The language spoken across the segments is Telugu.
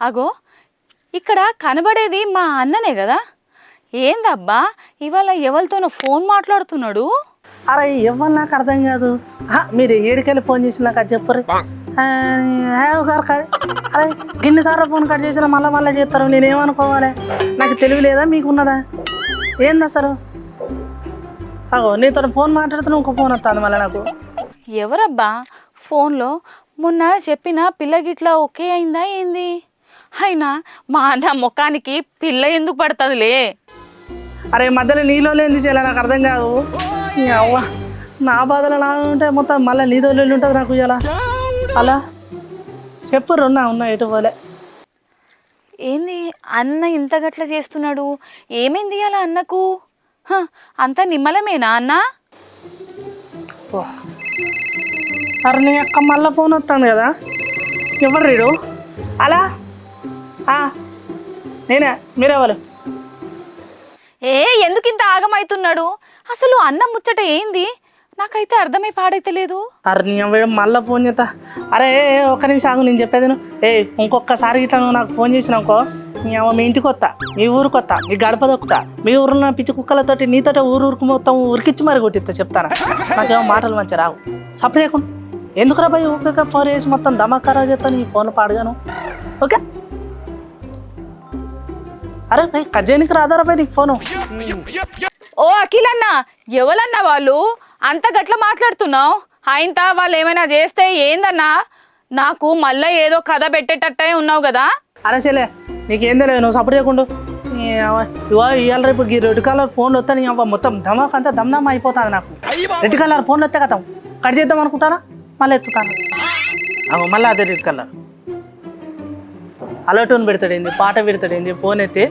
అగో ఇక్కడ కనబడేది మా అన్ననే కదా. ఏందబ్బా ఇవాళ ఎవరితోనో ఫోన్ మాట్లాడుతున్నాడు? అరే ఇవ్వాలి నాకు అర్థం కాదు. మీరు ఏడికెళ్ళి ఫోన్ చేసి నాకు అది చెప్పరు. అరే గిన్నెసార్లు ఫోన్ కట్ చేసినా మళ్ళీ చేస్తారు. నేనేమనుకోవాలి? నాకు తెలివి లేదా మీకు ఉన్నదా? ఏంది అసలు? అగో నీతో ఫోన్ మాట్లాడుతున్నా ఇంకో ఫోన్ వస్తుంది మళ్ళీ నాకు. ఎవరబ్బా ఫోన్లో? మొన్న చెప్పిన పిల్ల గిట్లా ఓకే అయిందా ఏంది? అయినా మా అన్న ముఖానికి పిల్ల ఎందుకు పడుతుందిలే? అరే మధ్యలో నీలో లేని చేయాలి నాకు అర్థం కాదు. అవ్వ నా బాధలు ఎలా ఉంటే మొత్తం మళ్ళీ నీదో లేని ఉంటుంది నాకు ఇలా. అలా చెప్పురు ఉన్నా ఎటు పోలే. ఏంది అన్న ఇంత గట్ల చేస్తున్నాడు? ఏమైంది అలా అన్నకు? అంతా నిమ్మలమేనా అన్న? అరే నీ అక్క మళ్ళీ ఫోన్ వస్తుంది కదా. ఎవరు రీడు? అలా నేనే. మీరెవరు? ఎందుకు ఇంత ఆగమవుతున్నాడు? అసలు అన్న ముచ్చట ఏంది? నాకైతే అర్థమై పాడైతే లేదు. అరే నీ మళ్ళీ ఫోన్ చేస్తా. అరే ఒక్క నిమిషం ఆగు నేను చెప్పేది. ఇంకొకసారి ఇట్లా నువ్వు నాకు ఫోన్ చేసినావుకో మీ ఇంటికి వస్తా, మీ ఊరికి వస్తా, మీ గడప దొక్కుతా, మీ ఊరిలో పిచ్చి కుక్కలతోటి నీతోటే ఊరికి మొత్తం ఉరికిచ్చి మరి కొట్టిస్తా. చెప్తాను నాకేమో మాటలు మంచి రావు. సప్లై చేయకుండా ఎందుకురా భయ్ ఊరిక ఫోన్ వేసి మొత్తం దమాకారా చేస్తాను ఈ ఫోన్లో పాడగాను. ఓకే అరే భయ్ కట్ చేయనికి రాదారా భయ్ నీకు ఫోను? ఓ అఖిల్ అన్న, ఎవరన్నా వాళ్ళు? అంత గట్ల మాట్లాడుతున్నావు? ఆయనతా వాళ్ళు ఏమైనా చేస్తే ఏందన్నా? నాకు మళ్ళీ ఏదో కథ పెట్టేటట్టే ఉన్నావు కదా. అరే చెల్లే నీకేం తెలియదు, నువ్వు సపోర్ట్ చేయకుండా ఇవాళ రేపు ఈ రెడ్ కలర్ ఫోన్లు వస్తే నీ మొత్తం ధమాక్ అంతా దమ్దమ్ అయిపోతుంది. నాకు రెడ్ కలర్ ఫోన్లు వస్తే కదా కట్ చేద్దాం అనుకుంటారా, మళ్ళీ ఎత్తుతాను మళ్ళీ అదే రెడ్ కలర్ అలర్టోన్ పెడతాడేంది, పాట పెడతాడేంది ఫోన్ ఎత్తి.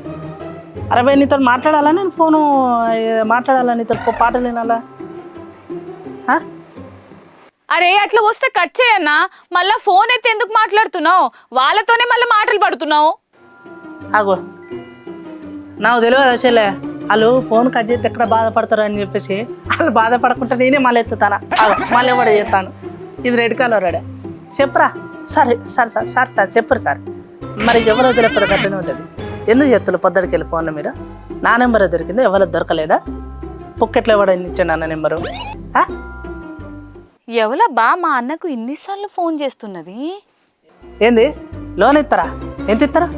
అరే భయ్ నీతో మాట్లాడాలా, నేను ఫోను మాట్లాడాలా, నీతో పాటలు వినాలా? అరే అట్లా వస్తే కట్ చేయన్నా, మళ్ళీ ఫోన్ ఎత్తి ఎందుకు మాట్లాడుతున్నావు? వాళ్ళతోనే మళ్ళీ మాటలు పడుతున్నావు. అగో నాకు తెలియదు అసలే వాళ్ళు ఫోన్ కట్ చేస్తే ఎక్కడ బాధపడతారు అని చెప్పేసి వాళ్ళు బాధపడకుండా నేనే మళ్ళీ ఎత్తుతాను, మళ్ళీ కూడా చేస్తాను. ఇది రెడ్ కలర్ రెడీ చెప్పురా. సరే సార్ సార్ సార్ సార్ చెప్పరు సార్. మరి ఎవరో తెలియదు గట్టనే ఉంటుంది. ఎందుకు చెప్తారు పొద్దుడికి వెళ్ళి ఫోన్లో మీరు? నా నెంబర్ దొరికింది, ఎవరో దొరకలేదా? పొక్కెట్లో ఎవడని ఇచ్చాను అన్న నెంబరు? ఎవలబ్బా మా అన్నకు ఇన్నిసార్లు ఫోన్ చేస్తున్నది? ఏంది లోన్ ఇస్తారా? ఎంత ఇస్తారా?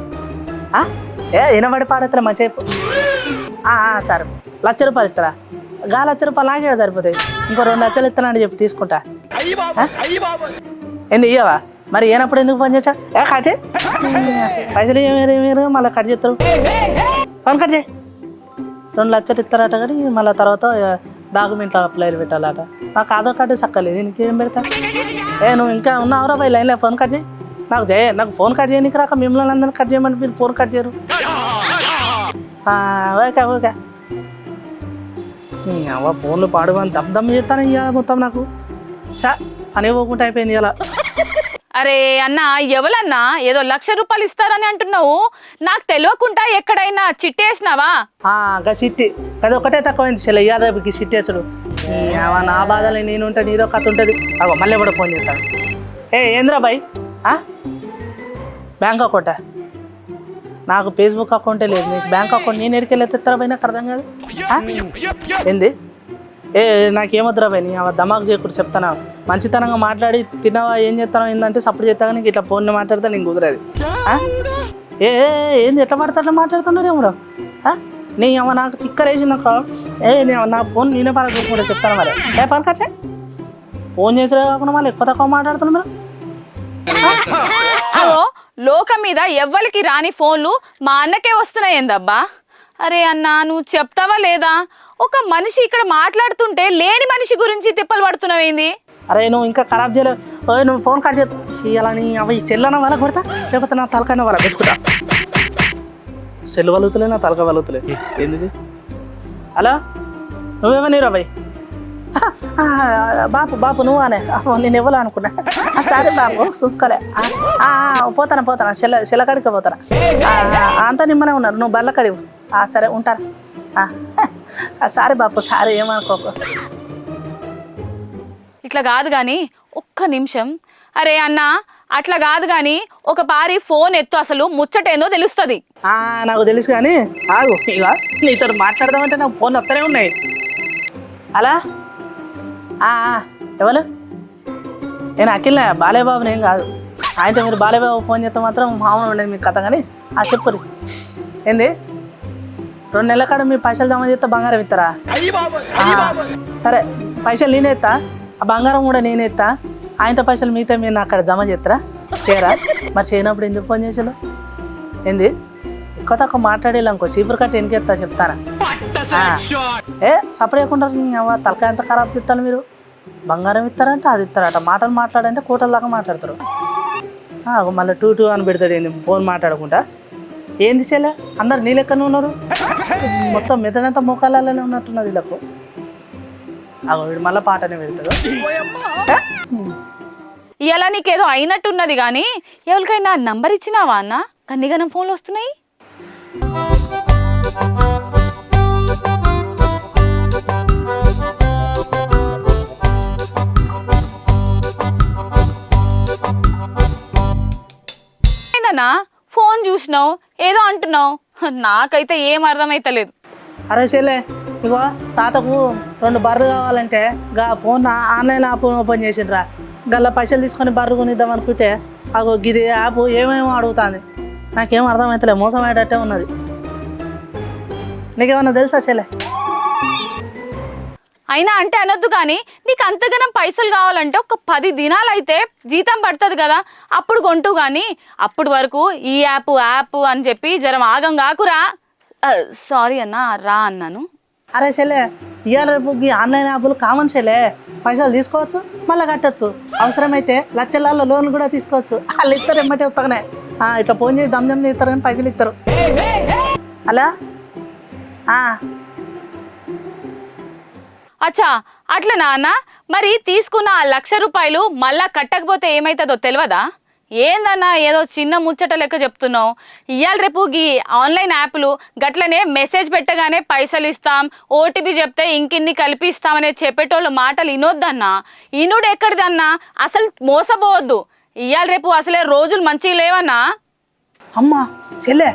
వినబడి పాడతారా మంచి చెప్పు. సార్ ₹1,00,000 ఇస్తారా? ₹1,00,000 నాకే సరిపోతాయి, ఇంకో 2 లక్షలు ఇస్తానని చెప్పి తీసుకుంటా. ఏంది ఇయ్యవా? మరి ఏనప్పుడు ఎందుకు ఫోన్ చేశారు? కట్ చేయి పైసలు మీరు మళ్ళీ కట్ చేస్తారు. ఫోన్ కట్ చేయి. 2 లక్షలు ఇస్తారట కానీ మళ్ళీ తర్వాత డాక్యుమెంట్లు అప్లైలు పెట్టాలట. నాకు ఆధార్ కార్డు చక్కలేదు, ఇంకేం పెడతా? నువ్వు ఇంకా ఉన్నావురా బై లైన్లో? ఫోన్ కట్ చేయి. నాకు ఫోన్ కట్ చేయడానికి రాక మిమ్మల్ని అందరినీ కట్ చేయమని మీరు ఫోన్ కట్ చేయరు. ఓకే ఓకే ఫోన్లు పాడుమని దమ్ చేస్తాను ఇవాళ మొత్తం. నాకు పని పోకుండా అయిపోయింది ఇలా. అరే అన్న ఎవలన్నా ఏదో ₹1,00,000 ఇస్తారని అంటున్నావు, నాకు తెలియకుండా ఎక్కడైనా చిట్టి వేసినావా? చిట్టి అది ఒకటే తక్కువైంది చెల్ల యాదవ్కి చిట్టి వేసుడు. నా బాధలు నేనుంటే నీదో కథ ఉంటుంది. మళ్ళీ కూడా ఫోన్ చేస్తాను. ఏంద్రా బాయ్ బ్యాంక్ అకౌంటా? నాకు ఫేస్బుక్ అకౌంటే లేదు, నీకు బ్యాంక్ అకౌంట్ నేను ఎడికెళ్ళి ఎత్తారా బాయ్? నాకు అర్థం కాదు. ఏంది నాకేమొద్దురా బాయ్, నీ దమాక్ చేయకూడదు చెప్తాను. మంచితనంగా మాట్లాడి తిన్నావా ఏం చేస్తానో ఏంటంటే సపోర్ట్ చేస్తాగా నీకు ఇట్లా ఫోన్ మాట్లాడితే నీకు కుదరదు. ఏంది ఎట్లా పడతా మాట్లాడుతున్నారు ఏమో నీ అమ్మ నాకు తిక్కరేసిందనుకో. నా ఫోన్ నేనే పరగొట్టుకుంటే చెప్తాను. మరి పరకచ్చే ఫోన్ చేసినా కాకుండా మళ్ళీ ఎక్కువ తక్కువ మాట్లాడుతున్నా మీరు. లోకం మీద ఎవ్వరికి రాని ఫోన్లు మా అన్నకే వస్తున్నాయి ఏందబ్బా? అరే అన్న నువ్వు చెప్తావా లేదా? ఒక మనిషి ఇక్కడ మాట్లాడుతుంటే లేని మనిషి గురించి తిప్పలు పడుతున్నావేంది? అరే నువ్వు ఇంకా ఖరాబ్ చేయలేవు. నువ్వు ఫోన్ కట్ చేస్తావు ఇలా నీ అవి సెల్లన వాళ్ళ కొడతా, లేకపోతే నా తలకైనా వాళ్ళ పెట్టుకుంటా. సెల్ వలుగుతులే, నా తలక వలుగుతులే. ఏంది? హలో నువ్వేమో నీరా బాయ్? బాపు నువ్వు అనే నేను ఇవ్వలే అనుకున్నా సరే బాపు చూసుకోలే పోతానా శిలకాడికి పోతానా అంతా నిమ్మనే ఉన్నారు నువ్వు బల్లకడివు సరే ఉంటాను సరే బాపు సరే ఏమనుకోకు ఇట్లా కాదు కానీ ఒక్క నిమిషం అరే అన్న అట్లా కాదు కానీ ఒక పారి ఫోన్ ఎత్తు అసలు ముచ్చటేందో తెలుస్తుంది నాకు తెలుసు కానీ ఆగు ఇక నీతో మాట్లాడదామంటే నాకు ఫోన్ వస్తూనే ఉన్నాయి అలా ఎవరు నేను అఖిల్నే బాలేబాబుని ఏం కాదు ఆయనతో మీరు బాలేబాబు ఫోన్ చేస్తే మాత్రం మామూలు ఉండేది మీకు కథ కానీ చెప్పురి ఏంది 2 నెలల కాడ మీ పైసలు జమ చేస్తే బంగారం ఇస్తారా సరే పైసలు నేనే ఇస్తా ఆ బంగారం కూడా నేనే ఇస్తా ఆయనతో పైసలు మీతో మీరు అక్కడ జమ చేస్తారా చేయరా మరి చేయనప్పుడు ఎందుకు ఫోన్ చేసారు ఏంది ఎక్కువ తక్కువ మాట్లాడేలానుకో చీపురు కట్టి ఎనికెత్తా చెప్తారా సపరేట్ చేయకుండా తలకాయ ఎంత ఖరాబ్ చెప్తాను మీరు బంగారం ఇస్తారంటే అది ఇస్తారట మాటలు మాట్లాడంటే కోటల దాకా మాట్లాడతారు మళ్ళీ టూ అని పెడతాడు ఏంది ఫోన్ మాట్లాడకుండా ఏంది చెల్లె అందరు నీ లెక్కనే ఉన్నారు మొత్తం మెదడంతా మోకాళ్ళలోనే ఉన్నట్టున్నది వీళ్ళకు వీడు మళ్ళీ పాటనే పెడతాడు ఇలా నీకేదో అయినట్టున్నది కానీ ఎవరికైనా నంబర్ ఇచ్చినావా అన్న కన్నిగనం ఫోన్లు వస్తున్నాయి ఏందన్నా ఫోన్ చూసినావు ఏదో అంటున్నావు నాకైతే ఏం అర్థమైతలేదు అరే చెల్లె ఇగో తాతకు 2 బర్రెలు కావాలంటే గా ఫోన్ ఆన్లైన్ యాప్ ఓపెన్ చేసిండ్రా గల్లా పైసలు తీసుకొని బర్రె కొనిద్దాం అనుకుంటే అగో గిది యాప్ ఏమేమో అడుగుతుంది నాకేం అర్థమవుతలే మోసం అయ్యేటట్టే ఉన్నది నీకేమన్నా తెలుసా చెల్లె అయినా అంటే అనొద్దు కానీ నీకు అంతగానం పైసలు కావాలంటే ఒక 10 దినాలు అయితే జీతం పడుతుంది కదా అప్పుడు కొంటూ కానీ అప్పుడు వరకు ఈ యాప్ అని చెప్పి జరం ఆగం కాకురా సారీ అన్న రా అన్నాను అరే చెల్లె ఇవాళ రేపు ఈ ఆన్లైన్ యాప్లు కామన్ చెల్లె పైసలు తీసుకోవచ్చు మళ్ళీ కట్టచ్చు అవసరమైతే లక్షల లోన్ కూడా తీసుకోవచ్చు వాళ్ళు ఇస్తారు ఎమ్మటే వస్తానే ఇట్లా ఫోన్ చేసి దమ్ ఇస్తారు కానీ పైసలు ఇస్తారు అలా అచ్చా అట్లా నాన్న మరి తీసుకున్న ఆ 1,00,000 రూపాయలు మళ్ళా కట్టకపోతే ఏమవుతుందో తెలియదా ఏందన్నా ఏదో చిన్న ముచ్చట లెక్క చెప్తున్నావు ఇవాళ రేపు ఈ ఆన్లైన్ యాప్లు గట్లనే మెసేజ్ పెట్టగానే పైసలు ఇస్తాం ఓటీపీ చెప్తే ఇంకిన్ని కలిపి ఇస్తామనే చెప్పేటోళ్ళు మాటలు వినొద్దన్నా ఇనుడు ఎక్కడిదన్నా అసలు మోసపోవద్దు ఇవాళ రేపు అసలే రోజులు మంచిగా లేవన్నా అమ్మా చెల్లె